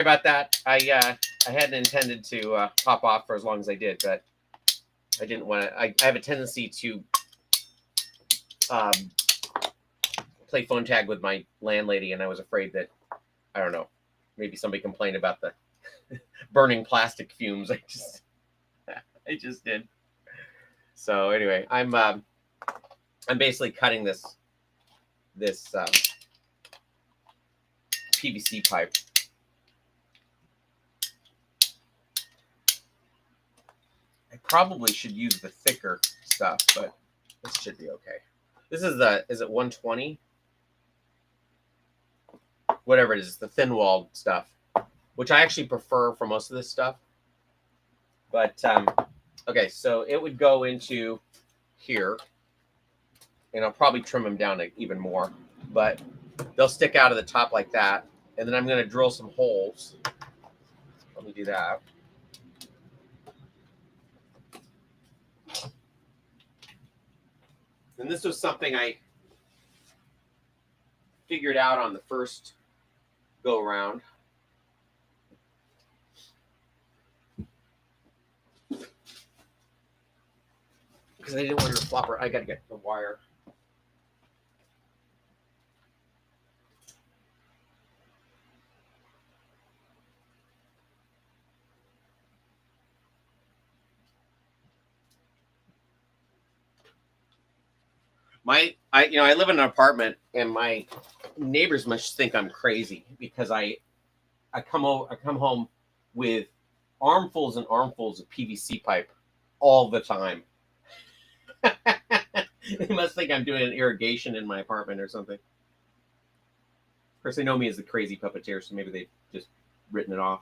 about that. I hadn't intended to pop off for as long as I did, but I didn't want to. I have a tendency to um, play phone tag with my landlady, and I was afraid that, I don't know, maybe somebody complained about the burning plastic fumes. I just did. So anyway, I'm basically cutting this PVC pipe. I probably should use the thicker stuff, but this should be okay. This is is it 120? Whatever it is, the thin walled stuff, which I actually prefer for most of this stuff. But okay, so it would go into here, and I'll probably trim them down even more, but they'll stick out of the top like that. And then I'm going to drill some holes. Let me do that. And this was something I figured out on the first go around. Because I didn't want to flop her. I got to get the wire. I live in an apartment, and my neighbors must think I'm crazy because I come home with armfuls and armfuls of PVC pipe all the time. They must think I'm doing an irrigation in my apartment or something. Of course, they know me as the crazy puppeteer, so maybe they've just written it off.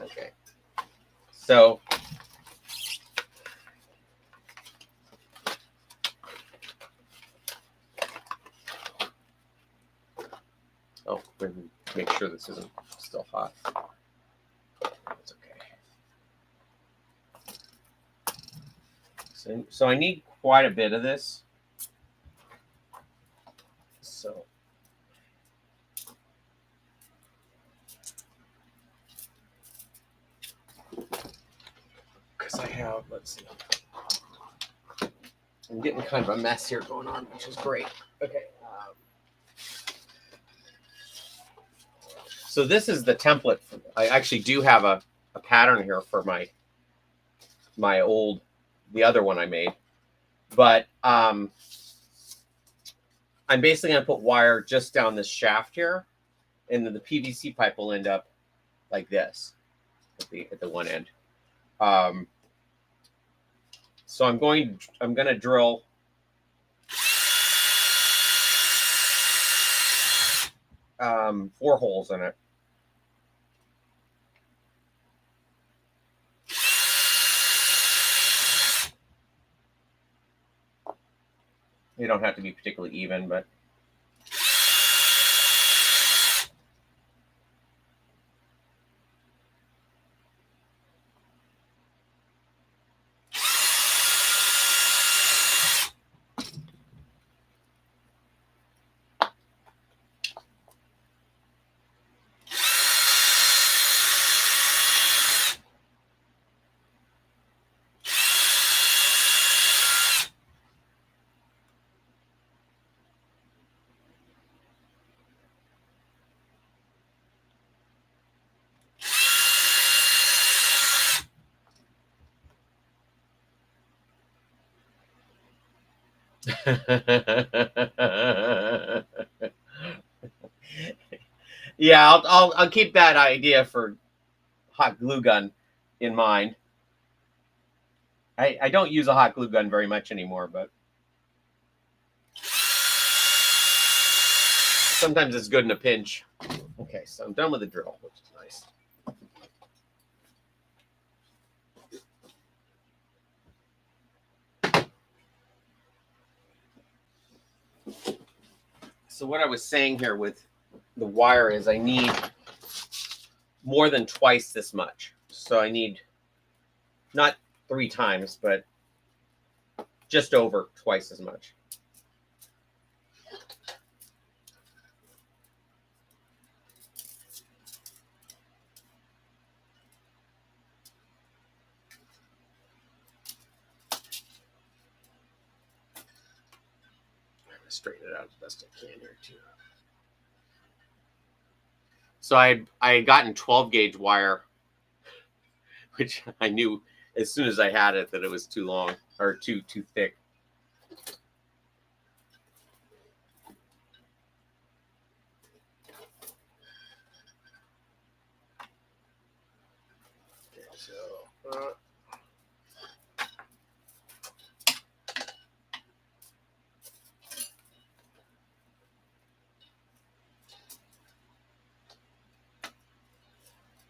Okay. So oh, make sure this isn't still hot. That's okay. So I need quite a bit of this. So because I have, let's see, I'm getting kind of a mess here going on, which is great. Okay. So this is the template. I actually do have a pattern here for the other one I made. But I'm basically going to put wire just down this shaft here, and then the PVC pipe will end up like this at the one end. So I'm going to drill 4 holes in it. They don't have to be particularly even, but yeah, I'll keep that idea for hot glue gun in mind. I don't use a hot glue gun very much anymore, but sometimes it's good in a pinch. Okay, so I'm done with the drill, which is nice. So what I was saying here with the wire is I need more than twice this much. So I need not 3 times, but just over twice as much. Straighten it out as best I can here too. So I had gotten 12 gauge wire, which I knew as soon as I had it that it was too long or too thick. Okay, so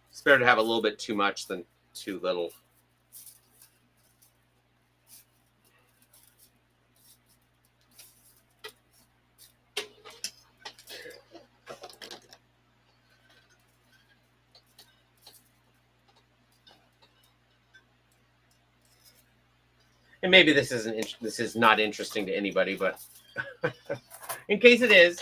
it's better to have a little bit too much than too little. And maybe this is not interesting to anybody, but in case it is.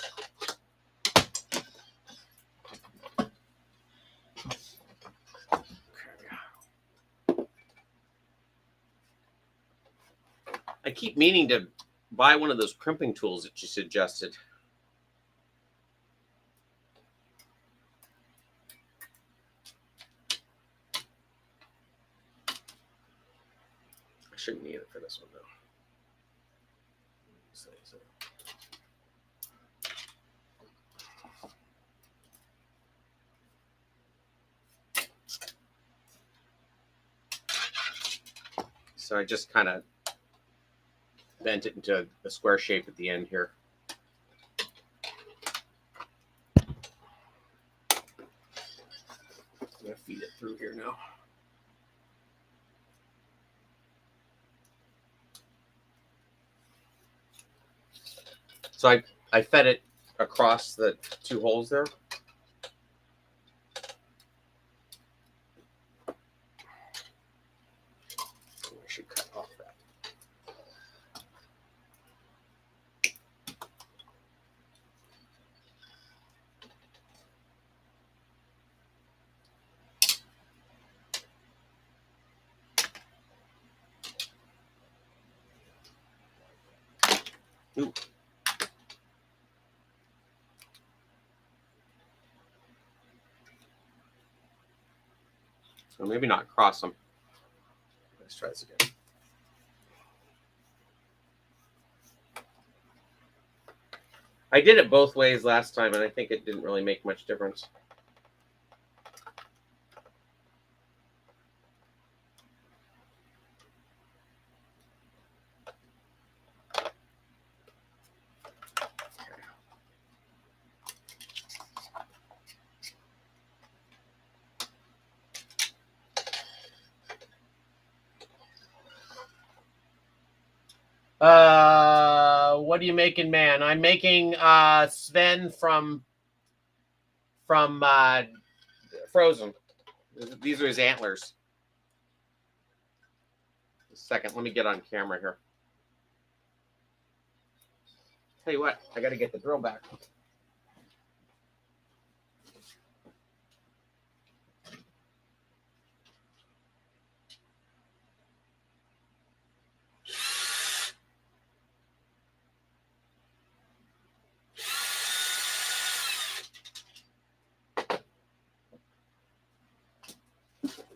I keep meaning to buy one of those crimping tools that you suggested. I shouldn't need it for this one though. So I just kind of bent it into a square shape at the end here. I'm going to feed it through here now. So I fed it across the two holes there. I should cut off that. Ooh. So maybe not cross them. Let's try this again. I did it both ways last time, and I think it didn't really make much difference. What are you making, man? I'm making Sven from Frozen. These are his antlers. A second, let me get on camera here. Tell you what, I got to get the drill back.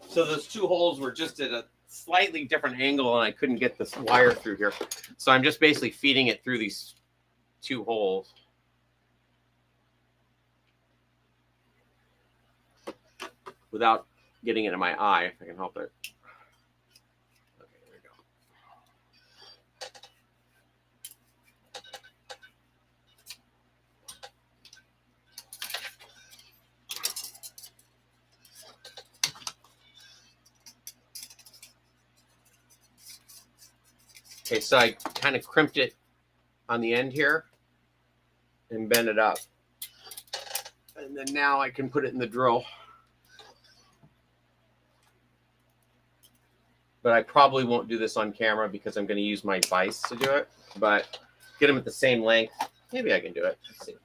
So those two holes were just at a slightly different angle, and I couldn't get this wire through here. So I'm just basically feeding it through these two holes. Without getting it in my eye, if I can help it. Okay, there we go. Okay, so I kind of crimped it on the end here and bent it up. And then now I can put it in the drill. But I probably won't do this on camera because I'm going to use my vise to do it. But get them at the same length. Maybe I can do it. Let's see.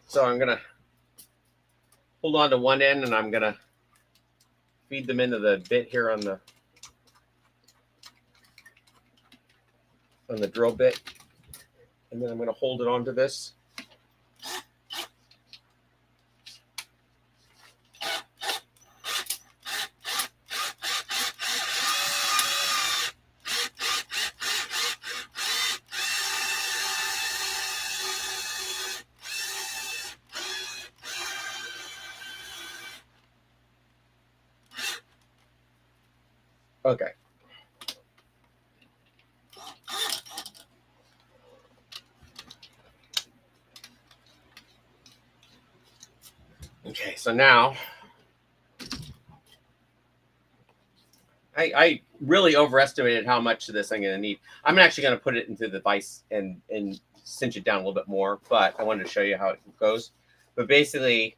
So I'm going to hold on to one end, and I'm going to feed them into the bit here on the drill bit. And then I'm going to hold it onto this. Okay. Okay, so now I really overestimated how much of this I'm going to need. I'm actually going to put it into the vise and cinch it down a little bit more, but I wanted to show you how it goes. But basically,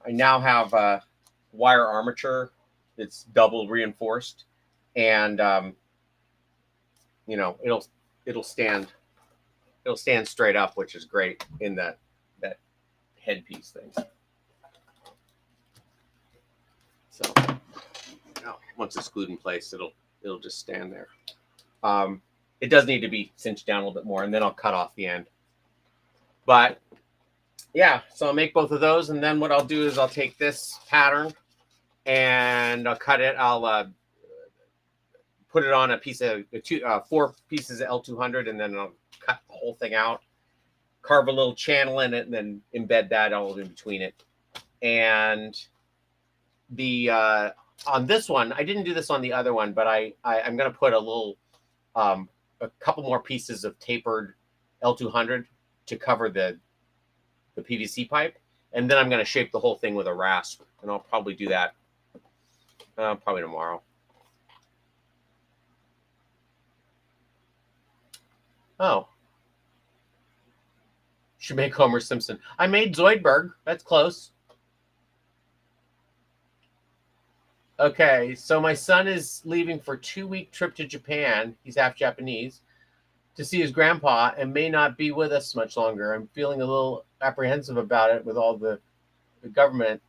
I now have a wire armature that's double reinforced, and you know, it'll stand straight up, which is great in that headpiece thing. So now, once it's glued in place, it'll just stand there. It does need to be cinched down a little bit more, and then I'll cut off the end. But yeah, so I'll make both of those, and then what I'll do is I'll take this pattern and I'll cut it. I'll put it on a piece of 4 pieces of L200, and then I'll cut the whole thing out, carve a little channel in it, and then embed that all in between it. And the on this one, I didn't do this on the other one, but I'm going to put a little a couple more pieces of tapered L200 to cover the PVC pipe, and then I'm going to shape the whole thing with a rasp, and I'll probably do that probably tomorrow. Oh, should make Homer Simpson. I made Zoidberg. That's close. Okay, so my son is leaving for a 2-week trip to Japan. He's half Japanese, to see his grandpa, and may not be with us much longer. I'm feeling a little apprehensive about it with all the government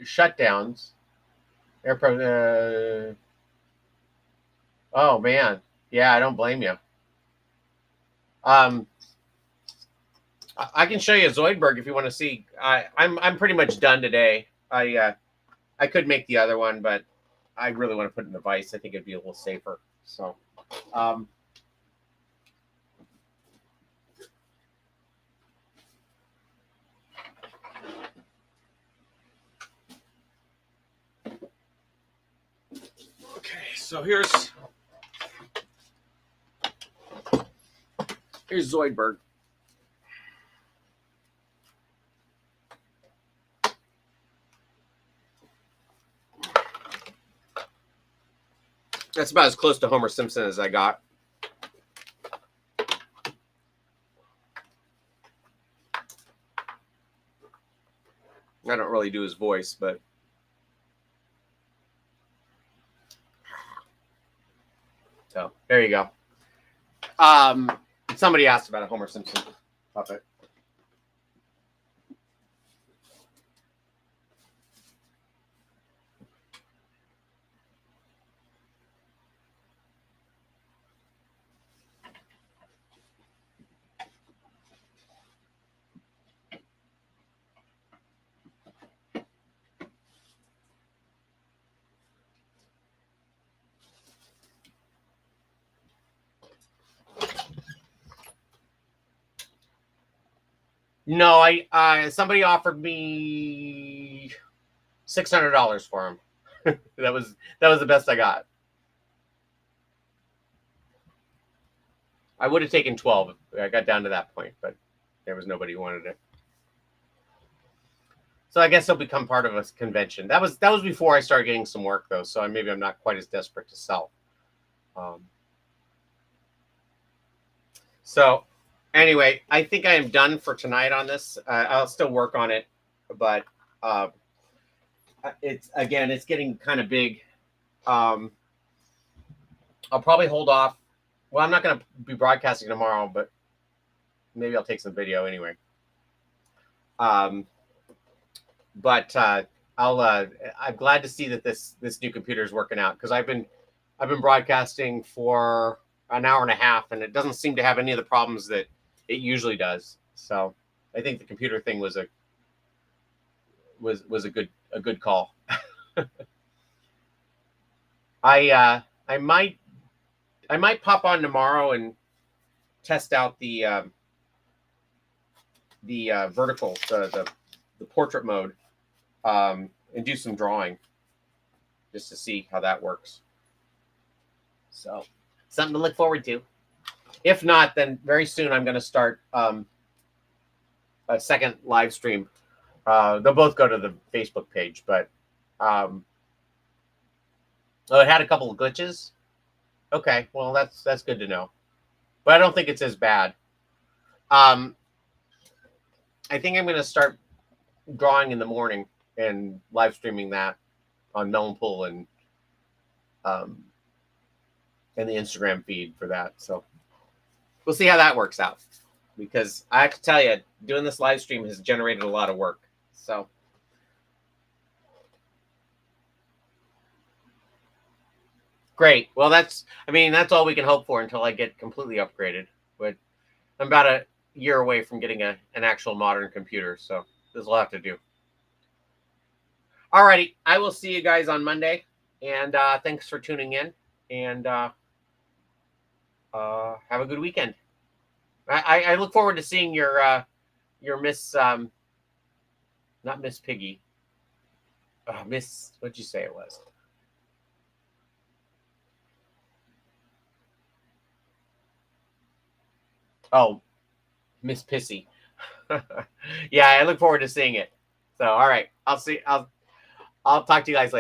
shutdowns. Airport. Oh man, yeah, I don't blame you. I can show you Zoidberg if you want to see. I'm pretty much done today. I could make the other one, but I really want to put it in the vise. I think it'd be a little safer. So, okay, so here's Zoidberg. That's about as close to Homer Simpson as I got. I don't really do his voice, but so there you go. Somebody asked about a Homer Simpson puppet. No, somebody offered me $600 for him. that was the best I got. I would have taken 12 if I got down to that point, but there was nobody who wanted it. So I guess he'll become part of a convention. That was before I started getting some work though, so maybe I'm not quite as desperate to sell. So anyway, I think I am done for tonight on this. I'll still work on it, but it's getting kind of big. I'll probably hold off. Well, I'm not going to be broadcasting tomorrow, but maybe I'll take some video anyway. But I'm glad to see that this new computer is working out, because I've been broadcasting for an hour and a half, and it doesn't seem to have any of the problems that it usually does. So I think the computer thing was a good call. I might pop on tomorrow and test out the vertical, the portrait mode, and do some drawing just to see how that works. So something to look forward to. If not, then very soon I'm going to start a second live stream. They'll both go to the Facebook page, but it had a couple of glitches. Okay, well that's good to know, but I don't think it's as bad. I think I'm going to start drawing in the morning and live streaming that on Melon Pool and the Instagram feed for that. So we'll see how that works out, because I have to tell you, doing this live stream has generated a lot of work. So great. Well, that's all we can hope for until I get completely upgraded. But I'm about a year away from getting an actual modern computer, so this will have to do. Alrighty, I will see you guys on Monday, and thanks for tuning in, and have a good weekend. I look forward to seeing your Miss not Miss Piggy, Miss, what'd you say it was? Oh, Miss Pissy. Yeah, I look forward to seeing it. So, all right, I'll talk to you guys later.